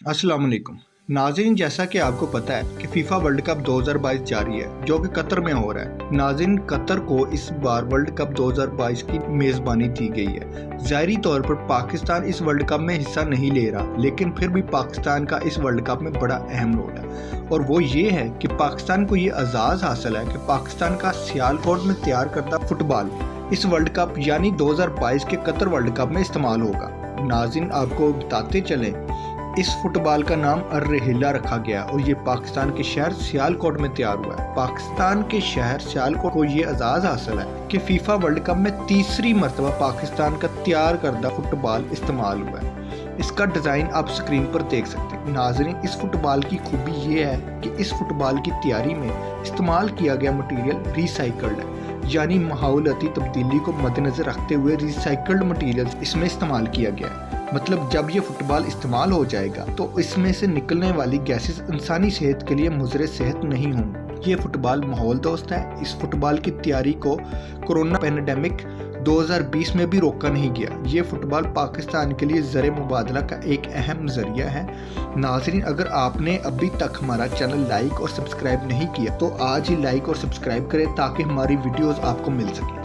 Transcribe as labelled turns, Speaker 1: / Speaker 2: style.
Speaker 1: अस्सलाम वालेकुम नाज़रीन, जैसा कि आपको पता है कि फीफा वर्ल्ड कप 2022 जारी है जो कि कतर में हो रहा है। नाज़रीन, कतर को इस बार वर्ल्ड कप 2022 की मेज़बानी दी गई है। ज़ाहिरी तौर पर पाकिस्तान इस वर्ल्ड कप में हिस्सा नहीं ले रहा, लेकिन फिर भी पाकिस्तान का इस वर्ल्ड कप में बड़ा अहम रोल है और वो ये है कि पाकिस्तान को ये एजाज़ हासिल है कि पाकिस्तान का सियालकोट में तैयार करदा फुटबॉल इस वर्ल्ड कप यानी 2022 के कतर वर्ल्ड कप में इस्तेमाल होगा। नाज़रीन, आपको बताते चलें, इस फुटबॉल का नाम अर्रहिला रखा गया और ये पाकिस्तान के शहर सियालकोट में तैयार हुआ है। पाकिस्तान के शहर सियालकोट को ये एजाज़ हासिल है कि फीफा वर्ल्ड कप में तीसरी मरतबा पाकिस्तान का तैयार करदा फुटबॉल इस्तेमाल हुआ है। इसका डिज़ाइन आप स्क्रीन पर देख सकते हैं। नाज़रीन, इस फुटबॉल की खूबी ये है कि इस फुटबॉल की तैयारी में इस्तेमाल किया गया मटीरियल रिसाइकल्ड है, यानी माहौलियाती तब्दीली को मद्देनज़र रखते हुए रिसाइकल्ड मटीरियल इसमें इस्तेमाल किया गया है। मतलब जब ये फुटबॉल इस्तेमाल हो जाएगा तो इसमें से निकलने वाली गैसेस इंसानी सेहत के लिए मुज़र सेहत नहीं होंगी। ये फुटबॉल माहौल दोस्त है। इस फुटबॉल की तैयारी को कोरोना पैंडेमिक 2020 में भी रोका नहीं गया। ये फुटबॉल पाकिस्तान के लिए ज़र मुबादला का एक अहम ज़रिया है। नाज़रीन, अगर आपने अभी तक हमारा चैनल लाइक और सब्सक्राइब नहीं किया तो आज ही लाइक और सब्सक्राइब करें ताकि हमारी वीडियोज़ आपको मिल सकें।